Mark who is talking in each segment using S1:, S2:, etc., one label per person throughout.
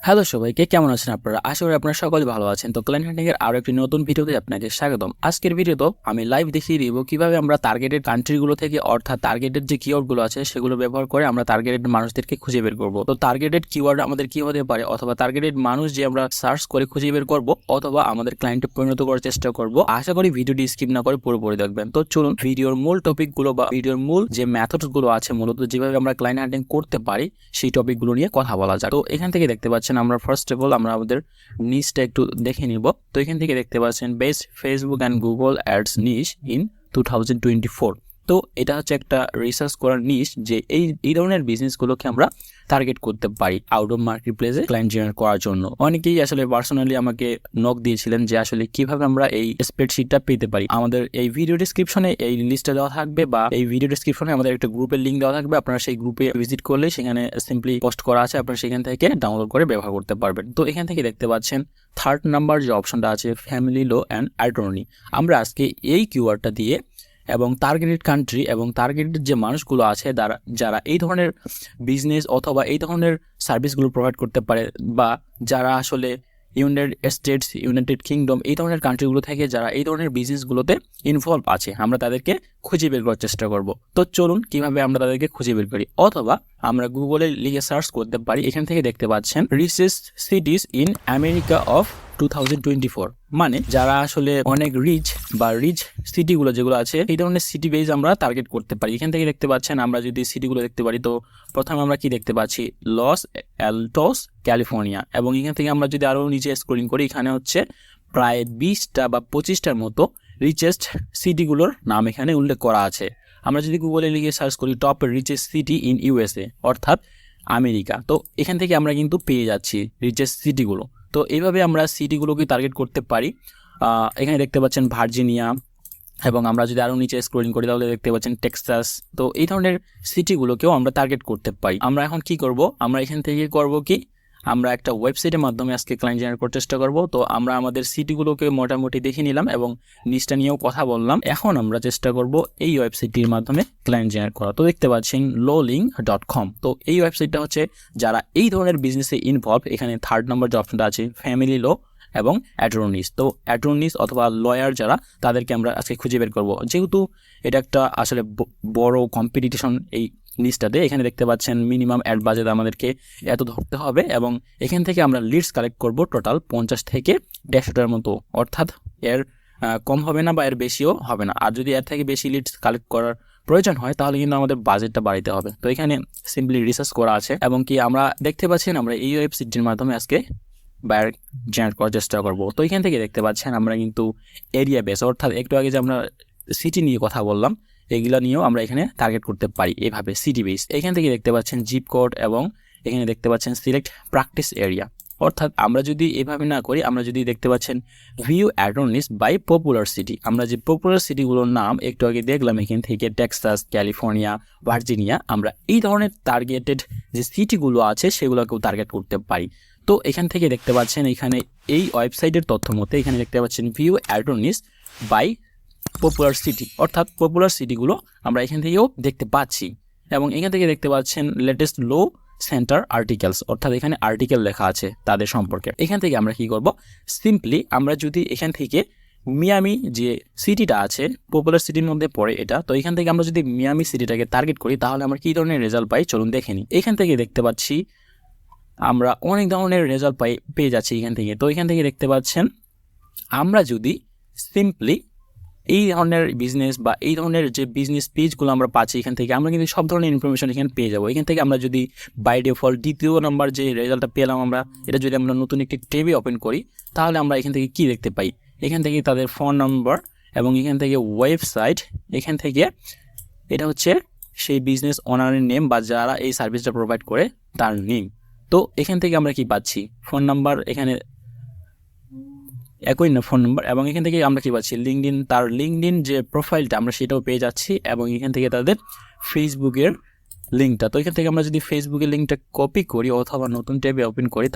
S1: Hello সবাইকে, কেমন আছেন আপনারা? আশা করি আপনারা সকলে ভালো আছেন। তো ক্লায়েন্ট হান্টিং এর আরো একটি নতুন ভিডিওতে আপনাকে স্বাগতম। আজকের ভিডিওতে আমি লাইভ দেখিয়ে দিব কিভাবে আমরা টার্গেটেড কান্ট্রিগুলো থেকে অর্থাৎ টার্গেটেড যে কিওয়ার্ডগুলো আছে সেগুলো ব্যবহার করে আমরা টার্গেটেড মানুষদেরকে খুঁজে বের করব। তো টার্গেটেড কিওয়ার্ড আমাদের কি হতে পারে, অথবা টার্গেটেড মানুষ যে আমরা সার্চ করে খুঁজে বের করব অথবা আমাদের ক্লায়েন্টে পরিণত করার চেষ্টা করব। আশা করি ভিডিওটি স্কিপ না করে পুরোপুরি দেখবেন। তো চলুন ভিডিওর মূল টপিকগুলো বা ভিডিওর মূল যে মেথডসগুলো আছে, মূলত যেভাবে আমরা ক্লায়েন্ট হান্টিং করতে পারি সেই টপিকগুলো নিয়ে কথা বলা যাক। তো এখান থেকে দেখতে পাচ্ছেন আমরা ফার্স্ট অফ অল আমরা আমাদের নিশটা একটু দেখে নিব। তো এখান থেকে দেখতে পাচ্ছেন best Facebook and Google ads niche in 2024। তো এটা হচ্ছে একটা রিসার্চ করার নিশ যে এই ধরনের বিজনেসগুলোকে আমরা টার্গেট করতে পারি আউট অফ মার্কেট প্লেসে ক্লায়েন্ট জেনারেট করার জন্য। অনেকেই আসলে পার্সোনালি আমাকে নক দিয়েছিলেন যে আসলে কিভাবে আমরা এই স্প্রেডশিটটা পেতে পারি। আমাদের এই ভিডিও ডিসক্রিপশনে এই লিস্টটা দেওয়া থাকবে, বা এই ভিডিও ডিসক্রিপশনে আমাদের একটা গ্রুপের লিঙ্ক দেওয়া থাকবে। আপনারা সেই গ্রুপে ভিজিট করলে সেখানে সিম্পলি পোস্ট করা আছে, আপনারা সেখান থেকে ডাউনলোড করে ব্যবহার করতে পারবেন। তো এখান থেকে দেখতে পাচ্ছেন থার্ড নাম্বার যে অপশনটা আছে ফ্যামিলি ল অ্যান্ড অ্যাটর্নি। আমরা আজকে এই কিওয়ার্ডটা দিয়ে এবং টার্গেটেড কান্ট্রি এবং টার্গেটেড যে মানুষগুলো আছে যারা এই ধরনের বিজনেস অথবা এই ধরনের সার্ভিসগুলো প্রোভাইড করতে পারে, বা যারা আসলে ইউনাইটেড স্টেটস, ইউনাইটেড কিংডম এই ধরনের কান্ট্রিগুলো থেকে যারা এই ধরনের বিজনেসগুলোতে ইনভলভ আছে, আমরা তাদেরকে খুঁজে বের করার চেষ্টা করব। তো চলুন কিভাবে আমরা তাদেরকে খুঁজে বের করি, অথবা আমরা গুগলে লিখে সার্চ করতে পারি। এখান থেকে দেখতে পাচ্ছেন richest cities in America of 2024, মানে যারা আসলে অনেক রিচ বা রিচ সিটিগুলো যেগুলো আছে এই ধরনের সিটি বেজ আমরা টার্গেট করতে পারি। এখান থেকে দেখতে পাচ্ছেন আমরা যদি সিটিগুলো দেখতে পারি, তো প্রথমে আমরা কি দেখতে পাচ্ছি লস অ্যালটোস ক্যালিফোর্নিয়া, এবং এখান থেকে আমরা যদি আরও নিচে স্ক্রলিং করি এখানে হচ্ছে প্রায় 20টা বা 25টার মতো রিচেস্ট সিটিগুলোর নাম এখানে উল্লেখ করা আছে। আমরা যদি গুগলে লিখে সার্চ করি top richest city in USA অর্থাৎ আমেরিকা, তো এখান থেকে আমরা কিন্তু পেয়ে যাচ্ছি রিচেস্ট সিটিগুলো। তো এইভাবে আমরা সিটিগুলোকে টার্গেট করতে পারি। এখানে দেখতে পাচ্ছেন ভার্জিনিয়া, এবং আমরা যদি আরও নিচে স্ক্রলিং করি তাহলে দেখতে পাচ্ছেন টেক্সাস। তো এই ধরনের সিটিগুলোকেও আমরা টার্গেট করতে পারি। আমরা এখন কি করব, আমরা এখান থেকে করব কি, আমরা একটা ওয়েবসাইটের মাধ্যমে আজকে ক্লায়েন্ট জেনারেট করার চেষ্টা করব। তো আমরা আমাদের সিটিগুলোকে মোটামুটি দেখে নিলাম এবং নিচটা নিয়েও কথা বললাম। এখন আমরা চেষ্টা করব এই ওয়েবসাইটটির মাধ্যমে ক্লায়েন্ট জেনারেট করা। তো দেখতে পাচ্ছেন lowlink.com। তো এই ওয়েবসাইটটা হচ্ছে যারা এই ধরনের বিজনেসে ইনভলভ, এখানে থার্ড নাম্বার যে অপশনটা আছে ফ্যামিলি ল এবং অ্যাটর্নিস। তো অ্যাটর্নিস অথবা লয়ার যারা, তাদেরকে আমরা আজকে খুঁজে বের করব। যেহেতু এটা একটা আসলে বড় কম্পিটিশন এই লিস্টটাতে, এখানে দেখতে পাচ্ছেন মিনিমাম অ্যাড বাজেট আমাদেরকে এত ধরতে হবে, এবং এখান থেকে আমরা লিডস কালেক্ট করব টোটাল 50 থেকে 150টার মতো, অর্থাৎ এর কম হবে না বা এর বেশিও হবে না। আর যদি এর থেকে বেশি লিডস কালেক্ট করার প্রয়োজন হয় তাহলে কিন্তু আমাদের বাজেটটা বাড়াইতে হবে। তো এখানে সিম্পলি রিসার্চ করা আছে, এবং কি আমরা দেখতে পাচ্ছেন আমরা এই ওয়েবসাইটটির মাধ্যমে আজকে বায়ার জেনারেট করার চেষ্টা করব। তো এখান থেকে দেখতে পাচ্ছেন আমরা কিন্তু এরিয়া বেস, অর্থাৎ একটু আগে যে আমরা সিটি নিয়ে কথা বললাম এগুলো নিয়েও আমরা এখানে টার্গেট করতে পারি এইভাবে সিটি বেস। এখান থেকে দেখতে পাচ্ছেন জিপ কোড, এবং এখানে দেখতে পাচ্ছেন সিলেক্ট প্র্যাকটিস এরিয়া। অর্থাৎ আমরা যদি এভাবে না করি, আমরা যদি দেখতে পাচ্ছেন view attorneys by popular city, আমরা যে পপুলার সিটিগুলোর নাম একটু আগে দেখলাম এখান থেকে টেক্সাস, ক্যালিফোর্নিয়া, ভার্জিনিয়া, আমরা এই ধরনের টার্গেটেড যে সিটিগুলো আছে সেগুলোকেও টার্গেট করতে পারি। তো এখান থেকে দেখতে পাচ্ছেন এখানে এই ওয়েবসাইটের তথ্য মতে এখানে দেখতে পাচ্ছেন view attorneys by popular city, অর্থাৎ পপুলার সিটিগুলো আমরা এখান থেকেও দেখতে পাচ্ছি। এবং এখান থেকে দেখতে পাচ্ছেন লেটেস্ট লো সেন্টার আর্টিকেলস, অর্থাৎ এখানে আর্টিকেল লেখা আছে তাদের সম্পর্কে। এখান থেকে আমরা কি করব, সিম্পলি আমরা যদি এখান থেকে মিয়ামি যে সিটিটা আছে পপুলার সিটির মধ্যে পড়ে এটা, তো এখান থেকে আমরা যদি মিয়ামি সিটিটাকে টার্গেট করি তাহলে আমরা কী ধরনের রেজাল্ট পাই চলুন দেখে নিই। এখান থেকে দেখতে পাচ্ছি আমরা অনেক ধরনের রেজাল্ট পেয়ে যাচ্ছি এখান থেকে। তো এখান থেকে দেখতে পাচ্ছেন আমরা যদি সিম্পলি এই ধরনের বিজনেস বা এই ধরনের যে বিজনেস পেজগুলো আমরা পাচ্ছি এখান থেকে, আমরা কিন্তু সব ধরনের ইনফরমেশন এখানে পেয়ে যাবো। এখান থেকে আমরা যদি বাই ডিফল্ট দ্বিতীয় নাম্বার যে রেজাল্টটা পেলাম আমরা, এটা যদি আমরা নতুন একটি ট্যাবে ওপেন করি তাহলে আমরা এখান থেকে কি দেখতে পাই, এখান থেকে তাদের ফোন নাম্বার, এবং এখান থেকে ওয়েবসাইট, এখান থেকে এটা হচ্ছে সেই বিজনেস ওনারের নেম বা যারা এই সার্ভিসটা প্রোভাইড করে তার নেম। তো এখান থেকে আমরা কি পাচ্ছি, ফোন নাম্বার, এখানে একই না ফোন নাম্বার, এবং এখান থেকে আমরা কি পাচ্ছি লিঙ্কডইন, তার লিঙ্কডইন যে প্রোফাইলটা আমরা সেটাও পেয়ে যাচ্ছি, এবং এখান থেকে তাদের ফেসবুকের লিঙ্কটা। তো এখান থেকে আমরা যদি ফেসবুকের লিঙ্কটা কপি করি অথবা নতুন ট্যাবে ওপেন করি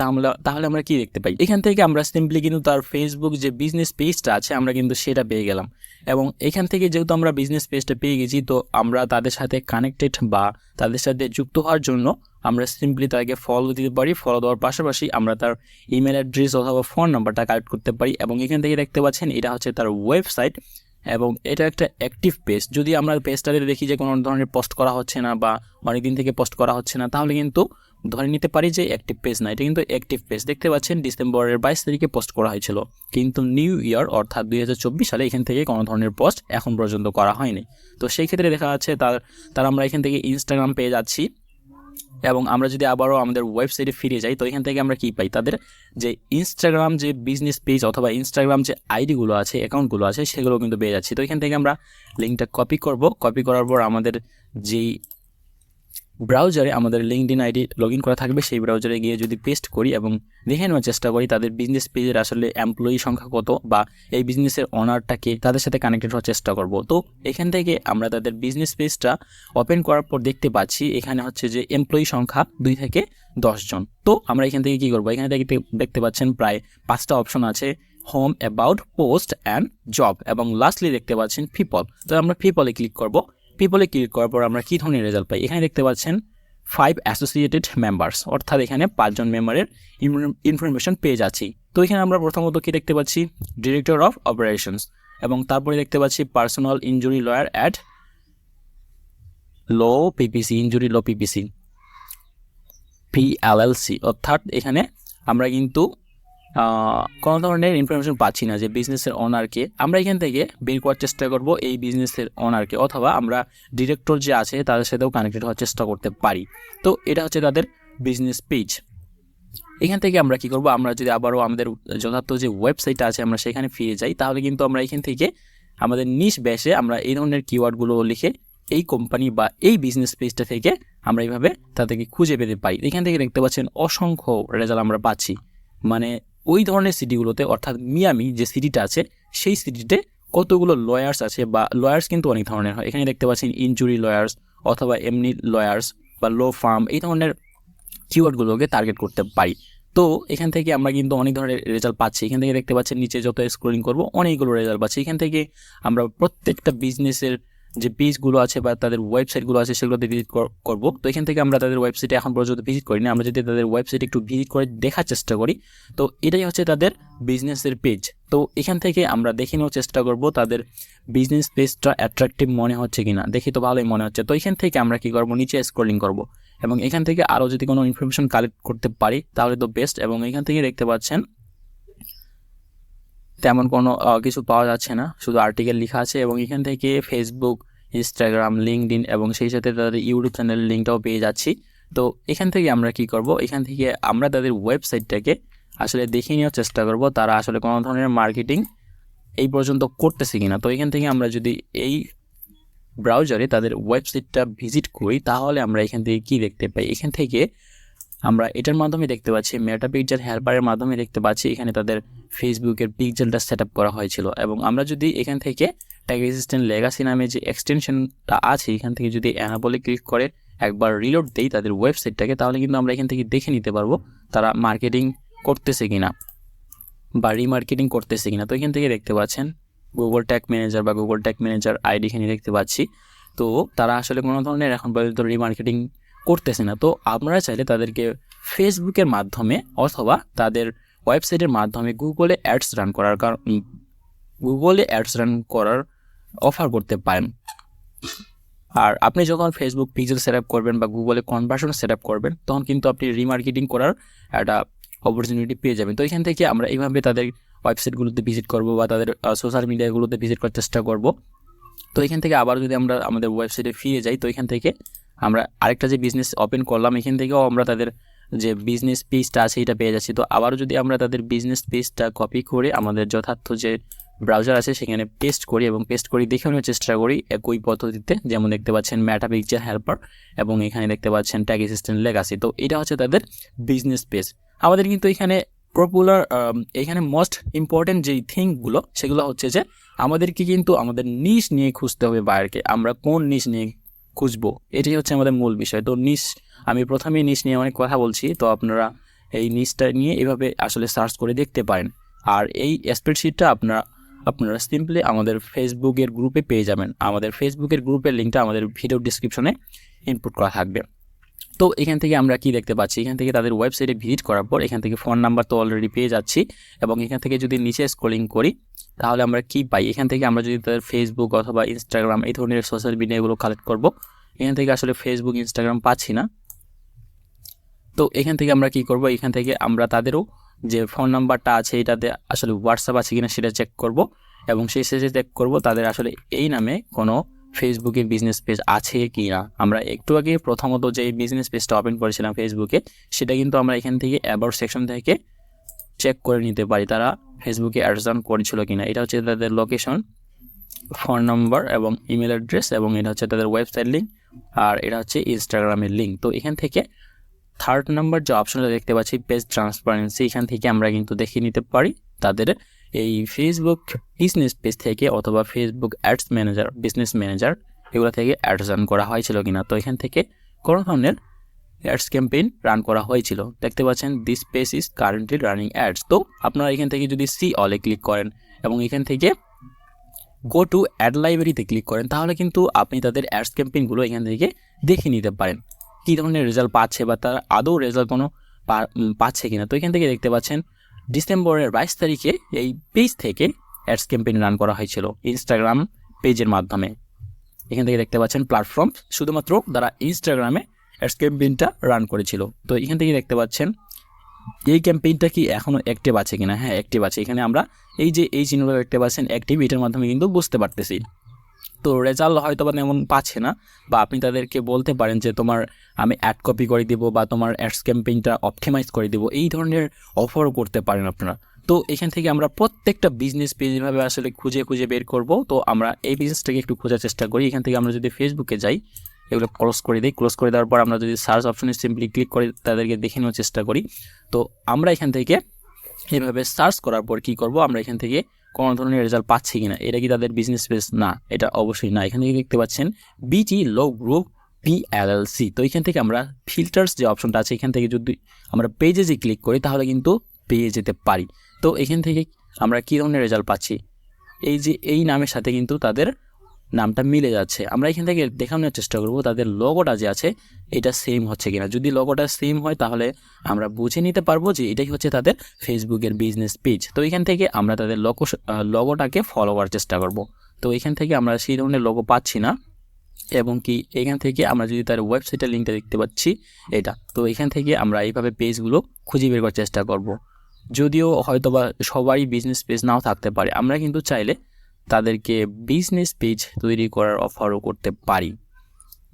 S1: তাহলে আমরা কি দেখতে পাই, এখান থেকে আমরা সিম্পলি কিন্তু তার ফেসবুক যে বিজনেস পেজটা আছে আমরা কিন্তু সেটা পেয়ে গেলাম। এবং এখান থেকে যেহেতু আমরা বিজনেস পেজটা পেয়ে গেছি, তো আমরা তাদের সাথে কানেক্টেড বা তাদের সাথে যুক্ত হওয়ার জন্য আমরা সিম্পলি তাকে ফলো দিতে পারি। ফলো দেওয়ার পাশাপাশি আমরা তার ইমেল অ্যাড্রেস অথবা ফোন নাম্বারটা কালেক্ট করতে পারি এবং এখান থেকে দেখতে পাচ্ছেন এটা হচ্ছে তার ওয়েবসাইট এবং এটা একটা অ্যাক্টিভ পেজ। যদি আমরা পেজটাতে দেখি যে কোনো ধরনের পোস্ট করা হচ্ছে না বা অনেকদিন থেকে পোস্ট করা হচ্ছে না, তাহলে কিন্তু ধরে নিতে পারি যে অ্যাক্টিভ পেজ না। এটা কিন্তু অ্যাক্টিভ পেজ। দেখতে পাচ্ছেন ডিসেম্বরের 22 তারিখে পোস্ট করা হয়েছিল, কিন্তু নিউ ইয়ার অর্থাৎ 2024 সালে এখান থেকে কোনো ধরনের পোস্ট এখন পর্যন্ত করা হয়নি। তো সেই ক্ষেত্রে দেখা যাচ্ছে তার আমরা এখান থেকে ইনস্টাগ্রাম পেয়ে যাচ্ছি এবং আমরা যদি আবারও আমাদের ওয়েবসাইটে ফিরে যাই তো এখান থেকে আমরা কি পাই, তাদের যে ইনস্টাগ্রাম যে বিজনেস পেজ অথবা ইনস্টাগ্রাম যে আইডিগুলো আছে, অ্যাকাউন্টগুলো আছে, সেগুলো কিন্তু পেয়ে যাচ্ছি। তো এখান থেকে আমরা লিঙ্কটা কপি করব। কপি করার পর আমাদের যেই ব্রাউজারে আমাদের লিঙ্কডইন আইডি লগ ইন করা থাকবে সেই ব্রাউজারে গিয়ে যদি পেস্ট করি এবং দেখে নেওয়ার চেষ্টা করি তাদের বিজনেস পেজের আসলে এমপ্লয়ি সংখ্যা কত বা এই বিজনেসের ওনারটাকে, তাদের সাথে কানেক্টেড হওয়ার চেষ্টা করব। তো এখান থেকে আমরা তাদের বিজনেস পেজটা ওপেন করার পর দেখতে পাচ্ছি এখানে হচ্ছে যে এমপ্লয়ি সংখ্যা 2 থেকে 10 জন। তো আমরা এখান থেকে কী করবো, এখানে থেকে দেখতে পাচ্ছেন প্রায় 5টা অপশন আছে, home, about, post and job এবং লাস্টলি দেখতে পাচ্ছেন পিপল। তো আমরা পিপলে ক্লিক করব। পিপলে ক্লিক করার পর আমরা কী ধরনের রেজাল্ট পাই, এখানে দেখতে পাচ্ছেন 5 অ্যাসোসিয়েটেড মেম্বার্স, অর্থাৎ এখানে 5 জন মেম্বারের ইনফরমেশন পেয়ে যাচ্ছি। তো এখানে আমরা প্রথমত কি দেখতে পাচ্ছি, ডিরেক্টর অফ অপারেশনস এবং তারপরে দেখতে পাচ্ছি personal injury lawyer at low PPC, injury low PPC PLLC, অর্থাৎ এখানে আমরা কিন্তু কোনো ধরনের ইনফরমেশন পাচ্ছি না যে বিজনেসের ওনারকে। আমরা এখান থেকে বের করার চেষ্টা করব এই বিজনেসের ওনারকে, অথবা আমরা ডিরেক্টর যে আছে তাদের সাথেও কানেক্টেড হওয়ার চেষ্টা করতে পারি। তো এটা হচ্ছে তাদের বিজনেস পেজ। এখান থেকে আমরা কি করব, আমরা যদি আবারও আমাদের যথার্থ যে ওয়েবসাইটটা আছে আমরা সেখানে ফিরে যাই, তাহলে কিন্তু আমরা এখান থেকে আমাদের নিশ ব্যাসে আমরা এই ধরনের কিওয়ার্ডগুলো লিখে এই কোম্পানি বা এই বিজনেস পেজটা থেকে আমরা এইভাবে তাদেরকে খুঁজে পেতে পারি। এখান থেকে দেখতে পাচ্ছেন অসংখ্য রেজাল্ট আমরা পাচ্ছি, মানে ওই ধরনের সিটিগুলোতে, অর্থাৎ মিয়ামি যে সিটিটা আছে সেই সিটিতে কতগুলো লয়ার্স আছে, বা লয়ার্স কিন্তু অনেক ধরনের হয়। এখানে দেখতে পাচ্ছেন ইনজুরি লয়ার্স অথবা এমনি লয়ার্স বা লো ফার্ম, এই ধরনের কিওয়ার্ডগুলোকে টার্গেট করতে পারি। তো এখান থেকে আমরা কিন্তু অনেক ধরনের রেজাল্ট পাচ্ছি। এখান থেকে দেখতে পাচ্ছেন নিচে যত স্ক্রলিং করব অনেকগুলো রেজাল্ট পাচ্ছি। এখান থেকে আমরা প্রত্যেকটা বিজনেসের যে পেজগুলো আছে বা তাদের ওয়েবসাইটগুলো আছে সেগুলোতে ভিজিট করব। তো এখান থেকে আমরা তাদের ওয়েবসাইটে এখন পর্যন্ত ভিজিট করি না, আমরা যদি তাদের ওয়েবসাইটে একটু ভিজিট করে দেখার চেষ্টা করি, তো এটাই হচ্ছে তাদের বিজনেসের পেজ। তো এখান থেকে আমরা দেখে নেওয়ার চেষ্টা করব তাদের বিজনেস পেজটা অ্যাট্রাকটিভ মনে হচ্ছে কিনা। দেখি তো ভালোই মনে হচ্ছে। তো এখান থেকে আমরা কি করব, নিচে স্ক্রলিং করব এবং এখান থেকে আরও যদি কোনো ইনফরমেশন কালেক্ট করতে পারি তাহলে তো বেস্ট। এবং এখান থেকে দেখতে পাচ্ছেন তেমন কোনো কিছু পাওয়া যাচ্ছে না, শুধু আর্টিকেল লেখা আছে। এবং এখান থেকে ফেসবুক, ইনস্টাগ্রাম, লিঙ্কডইন এবং সেই সাথে তাদের ইউটিউব চ্যানেলের লিঙ্কটাও পেয়ে যাচ্ছি। তো এখান থেকে আমরা কি করব, এখান থেকে আমরা তাদের ওয়েবসাইটটাকে আসলে দেখে নেওয়ার চেষ্টা করব তারা আসলে কোনো ধরনের মার্কেটিং এই পর্যন্ত করতেছে কিনা। তো এখান থেকে আমরা যদি এই ব্রাউজারে তাদের ওয়েবসাইটটা ভিজিট করি তাহলে আমরা এখান থেকে কি দেখতে পাই, এখান থেকে আমরা এটার মাধ্যমে দেখতে পাচ্ছি মেটা পিকচার হেল্পারের মাধ্যমে দেখতে পাচ্ছি এখানে তাদের ফেসবুকের পিকচারটা সেট আপ করা হয়েছিল। এবং আমরা যদি এখান থেকে ট্যাগ অ্যাসিস্ট্যান্ট লেগাসি নামে যে এক্সটেনশনটা আছে এখান থেকে যদি অ্যানাবলে ক্লিক করে একবার রিলোড দেই তাদের ওয়েবসাইটটাকে, তাহলে কিন্তু আমরা এখান থেকে দেখে নিতে পারবো তারা মার্কেটিং করতেছে কিনা বা রিমার্কেটিং করতেছে কিনা। তো এখান থেকে দেখতে পাচ্ছেন গুগল ট্যাগ ম্যানেজার বা গুগল ট্যাগ ম্যানেজার আইডি এখানে দেখতে পাচ্ছি। তো তারা আসলে কোনো ধরনের এখন পর্যন্ত রিমার্কেটিং করতেছে না। তো আমরা চাইলে তাদেরকে ফেসবুকের মাধ্যমে অথবা তাদের ওয়েবসাইটের মাধ্যমে গুগলে অ্যাডস রান করার অফার করতে পারেন। আর আপনি যখন ফেসবুক পিক্সেল সেট আপ করবেন বা গুগলে কনভার্সন সেট আপ করবেন তখন কিন্তু আপনি রিমার্কেটিং করার একটা অপরচুনিটি পেয়ে যাবেন। তো এখান থেকে আমরা এইভাবে তাদের ওয়েবসাইটগুলোতে ভিজিট করব বা তাদের সোশ্যাল মিডিয়াগুলোতে ভিজিট করার চেষ্টা করব। তো এখান থেকে আবার যদি আমরা আমাদের ওয়েবসাইটে ফিরে যাই তো এখান থেকে আমরা আরেকটা যে বিজনেস ওপেন করলাম এখান থেকেও আমরা তাদের যে বিজনেস পেজটা আছে এটা পেয়ে যাচ্ছি। তো আবারও যদি আমরা তাদের বিজনেস পেজটা কপি করে আমাদের যথার্থ যে ব্রাউজার আছে সেখানে পেস্ট করি এবং পেস্ট করি দেখে নেওয়ার চেষ্টা করি একই পদ্ধতিতে, যেমন দেখতে পাচ্ছেন মেটা পিকচার হেল্পার এবং এখানে দেখতে পাচ্ছেন ট্যাগ অ্যাসিস্ট্যান্ট লেগাসি। তো এটা হচ্ছে তাদের বিজনেস পেজ। আমাদের কিন্তু এখানে পপুলার এখানে মোস্ট ইম্পর্টেন্ট যেই থিংগুলো সেগুলো হচ্ছে যে আমাদেরকে কিন্তু আমাদের নিশ নিয়ে খুঁজতে হবে বায়ারকে, আমরা কোন নিশ নিয়ে খুঁজবো এটাই হচ্ছে আমাদের মূল বিষয়। তো নিশ আমি প্রথমেই নিশ নিয়ে অনেক কথা বলছি, তো আপনারা এই নিশটা নিয়ে এভাবে আসলে সার্চ করে দেখতে পারেন। আর এই স্প্রেডশিটটা আপনারা সিম্পলি আমাদের ফেসবুকের গ্রুপে পেয়ে যাবেন। আমাদের ফেসবুকের গ্রুপের লিঙ্কটা আমাদের ভিডিও ডিসক্রিপশনে ইনপুট করা থাকবে। তো এখান থেকে আমরা কি দেখতে পাচ্ছি, এখান থেকে তাদের ওয়েবসাইটে ভিজিট করার পর এখান থেকে ফোন নাম্বার তো অলরেডি পেয়ে যাচ্ছি, এবং এখান থেকে যদি নিচে স্ক্রলিং করি তাহলে আমরা কি পাই, এখান থেকে আমরা যদি তাদের ফেসবুক অথবা ইনস্টাগ্রাম এই ধরনের সোশ্যাল মিডিয়াগুলো কালেক্ট করব। এখান থেকে আসলে ফেসবুক ইনস্টাগ্রাম পাচ্ছি না। তো এখান থেকে আমরা কি করব, এখান থেকে আমরা তাদেরও যে ফোন নাম্বারটা আছে এটাতে আসলে হোয়াটসঅ্যাপ আছে কিনা সেটা চেক করব, এবং সেই শেষে চেক করব তাদের আসলে এই নামে কোনো ফেসবুকে বিজনেস পেজ আছে কি না। আমরা একটু আগে প্রথমত যে বিজনেস পেজটা ওপেন করেছিলাম ফেসবুকে, সেটা কিন্তু আমরা এখান থেকে অ্যাবাউট সেকশন থেকে চেক করে নিতে পারি তারা ফেসবুকে অ্যাডজান করেছিল কিনা। এটা হচ্ছে তাদের লোকেশন, ফোন নম্বর এবং ইমেল অ্যাড্রেস, এবং এটা হচ্ছে তাদের ওয়েবসাইট লিঙ্ক, আর এটা হচ্ছে ইনস্টাগ্রামের লিঙ্ক। তো এখান থেকে থার্ড নাম্বার যে অপশনটা দেখতে পাচ্ছি পেজ ট্রান্সপারেন্সি, এখান থেকে আমরা কিন্তু দেখে নিতে পারি তাদের এই ফেসবুক বিজনেস পেজ থেকে অথবা Facebook ads manager, business manager এগুলো থেকে অ্যাডজান করা হয়েছিল কিনা। তো এখান থেকে কোনো ধরনের অ্যাডস ক্যাম্পেইন রান করা হয়েছিল। দেখতে পাচ্ছেন this page is currently running ads. তো আপনারা এখান থেকে যদি সি অলে ক্লিক করেন এবং এখান থেকে গো টু অ্যাড লাইব্রেরিতে ক্লিক করেন তাহলে কিন্তু আপনি তাদের অ্যাডস ক্যাম্পেইনগুলো এখান থেকে দেখে নিতে পারেন কী ধরনের রেজাল্ট পাচ্ছে বা তারা আদৌ রেজাল্ট কোনো পাচ্ছে কিনা। তো এখান থেকে দেখতে পাচ্ছেন ডিসেম্বরের 22 তারিখে এই পেজ থেকে অ্যাডস ক্যাম্পেইন রান করা হয়েছিল ইনস্টাগ্রাম পেজের মাধ্যমে। এখান থেকে দেখতে পাচ্ছেন প্ল্যাটফর্ম, শুধুমাত্র তারা ইনস্টাগ্রামে অ্যাডস ক্যাম্পেইনটা রান করেছিল। তো এখান থেকে দেখতে পাচ্ছেন এই ক্যাম্পেইনটা কি এখনও অ্যাক্টিভ আছে কিনা। হ্যাঁ, অ্যাক্টিভ আছে। এখানে আমরা এই যে এই চিহ্নটা দেখতে পাচ্ছেন অ্যাক্টিভ, এটার মাধ্যমে কিন্তু বুঝতে পারতেছি। তো রেজাল্ট হয়তো বা তেমন পাচ্ছে না, বা আপনি তাদেরকে বলতে পারেন যে তোমার আমি অ্যাড কপি করে দিব বা তোমার অ্যাডস ক্যাম্পেইনটা অপটিমাইজ করে দিব, এই ধরনের অফারও করতে পারেন আপনারা। তো এখান থেকে আমরা প্রত্যেকটা বিজনেস পেজ এভাবে আসলে খুঁজে খুঁজে বের করব। তো আমরা এই বিজনেসটাকে একটু খোঁজার চেষ্টা করি। এখান থেকে আমরা যদি ফেসবুকে যাই, এগুলো ক্লোজ করে দিই, ক্লোজ করে দেওয়ার পর আমরা যদি সার্চ অপশনে সিম্পলি ক্লিক করে তাদেরকে দেখে নেওয়ার চেষ্টা করি। তো আমরা এখান থেকে এভাবে সার্চ করার পর কি করব, আমরা এখান থেকে কোনো ধরনের রেজাল্ট পাচ্ছি কিনা। এটা কি তাদের বিজনেস পেজ? না, এটা অবশ্যই না। এখান থেকে দেখতে পাচ্ছেন বিটি লো গ্রুপ PLLC। তো এখান থেকে আমরা ফিল্টার্স যে অপশনটা আছে এখান থেকে যদি আমরা পেজে যে ক্লিক করি তাহলে কিন্তু পেয়ে যেতে পারি। তো এখান থেকে আমরা কী ধরনের রেজাল্ট পাচ্ছি, এই যে এই নামের সাথে কিন্তু তাদের নামটা মিলে যাচ্ছে। আমরা এখান থেকে দেখানোর চেষ্টা করব তাদের লগোটা যে আছে এটা সেম হচ্ছে কিনা। যদি লগোটা সেম হয় তাহলে আমরা বুঝে নিতে পারবো যে এটাই হচ্ছে তাদের ফেসবুকের বিজনেস পেজ। তো এখান থেকে আমরা তাদের লগোটাকে ফলো করার চেষ্টা করব। তো এখান থেকে আমরা সেই ধরনের লগো পাচ্ছি না, এবং কি এখান থেকে আমরা যদি তার ওয়েবসাইটের লিঙ্কটা দেখতে পাচ্ছি এটা। তো এখান থেকে আমরা এইভাবে পেজগুলো খুঁজে বের করার চেষ্টা করব। যদিও হয়তোবা সবারই বিজনেস পেজ নাও থাকতে পারে, আমরা কিন্তু চাইলে তাদেরকে বিজনেস পেজ তৈরি করার অফারও করতে পারি।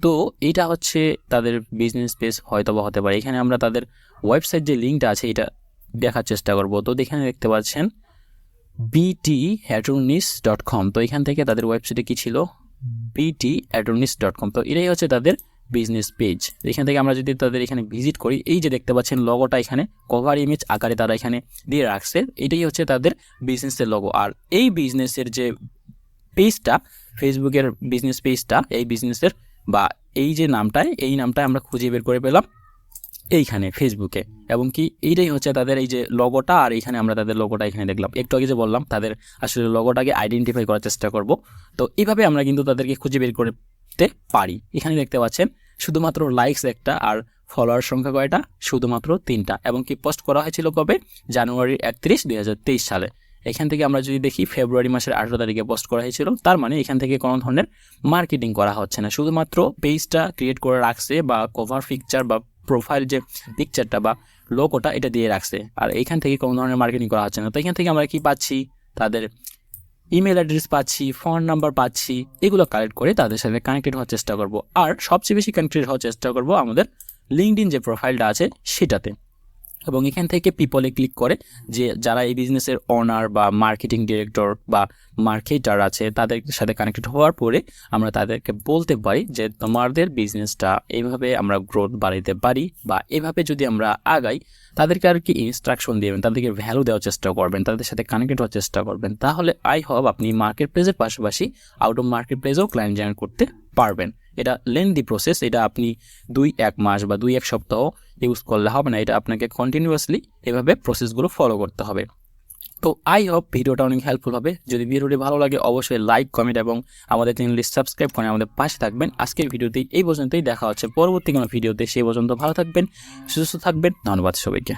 S1: তো এটা হচ্ছে তাদের বিজনেস পেজ হয়তোবা হতে পারে। এখানে আমরা তাদের ওয়েবসাইট যে লিঙ্কটা আছে এটা দেখার চেষ্টা করব। তো এখানে দেখতে পাচ্ছেন bt@attorneys.com। তো এখান থেকে তাদের ওয়েবসাইটে কি ছিল, bt@attorneys.com। তো এটাই হচ্ছে তাদের বিজনেস পেজ। এখান থেকে আমরা যদি তাদের এখানে ভিজিট করি, এই যে দেখতে পাচ্ছেন লগোটা এখানে কভার ইমেজ আকারে তারা এখানে দিয়ে রাখছে, এটাই হচ্ছে তাদের বিজনেসের লগো। আর এই বিজনেসের যে পেজটা, ফেসবুকের বিজনেস পেজটা, এই বিজনেসের বা এই যে নামটায়, এই নামটায় আমরা খুঁজে বের করে পেলাম এইখানে ফেসবুকে, এবং কি এইটাই হচ্ছে তাদের এই যে লগোটা। আর এইখানে আমরা তাদের লগোটা এখানে দেখলাম, একটু আগে যে বললাম তাদের আসলে লগোটাকে আইডেন্টিফাই করার চেষ্টা করব। তো এইভাবে আমরা কিন্তু তাদেরকে খুঁজে বের করতে পারি। এখানে দেখতে পাচ্ছেন শুধুমাত্র লাইকস একটা, আর ফলোয়ার সংখ্যা কয়টা, শুধুমাত্র 3টা, এবং কি পোস্ট করা হয়েছিল কবে, জানুয়ারি 31, 2023 সালে। এখান থেকে আমরা যদি দেখি ফেব্রুয়ারি মাসের 18 তারিখে পোস্ট করা হয়েছিল। তার মানে এখান থেকে কোনো ধরনের মার্কেটিং করা হচ্ছে না, শুধুমাত্র পেজটা ক্রিয়েট করে রাখছে বা কভার পিকচার বা প্রোফাইল যে পিকচারটা বা লোগোটা এটা দিয়ে রাখছে, আর এখান থেকে কোনো ধরনের মার্কেটিং করা হচ্ছে না। তো এখান থেকে আমরা কি পাচ্ছি, তাদের ইমেল অ্যাড্রেস পাচ্ছি, ফোন নাম্বার পাচ্ছি, এগুলো কালেক্ট করে তাদের সাথে কানেক্টেড হওয়ার চেষ্টা করব। আর সবচেয়ে বেশি কানেক্টেড হওয়ার চেষ্টা করব আমাদের লিঙ্কডইন যে প্রোফাইলটা আছে সেটাতে, এবং এখান থেকে পিপলে ক্লিক করে যে যারা এই বিজনেসের ওনার বা মার্কেটিং ডিরেক্টর বা মার্কেটার আছে তাদের সাথে কানেক্টেড হওয়ার পরে আমরা তাদেরকে বলতে পারি যে তোমাদের বিজনেসটা এইভাবে আমরা গ্রোথ বাড়াইতে পারি, বা এভাবে যদি আমরা আগাই, তাদেরকে আর কি ইনস্ট্রাকশন দিবেন, তাদেরকে ভ্যালু দেওয়ার চেষ্টা করবেন, তাদের সাথে কানেক্টেড হওয়ার চেষ্টা করবেন। তাহলে আই হোপ আপনি মার্কেট প্লেসের পাশাপাশি আউট অফ মার্কেট প্লেসেও ক্লায়েন্ট জেনারেট করতে পারবেন। এটা লেন্দি প্রসেস, এটা আপনি 2-1 মাস বা 2-1 সপ্তাহ ইউজ করলে হবে না, এটা আপনাকে কন্টিনিউয়াসলি এভাবে প্রসেসগুলো ফলো করতে হবে। তো আই হোপ ভিডিওটা অনেক হেল্পফুল হবে। যদি ভিডিওটি ভালো লাগে অবশ্যই লাইক, কমেন্ট এবং আমাদের চ্যানেলটি সাবস্ক্রাইব করে আমাদের পাশে থাকবেন। আজকের ভিডিওতে এই পর্যন্তই, দেখা হচ্ছে পরবর্তী কোনো ভিডিওতে। সেই পর্যন্ত ভালো থাকবেন, সুস্থ থাকবেন। ধন্যবাদ সবাইকে।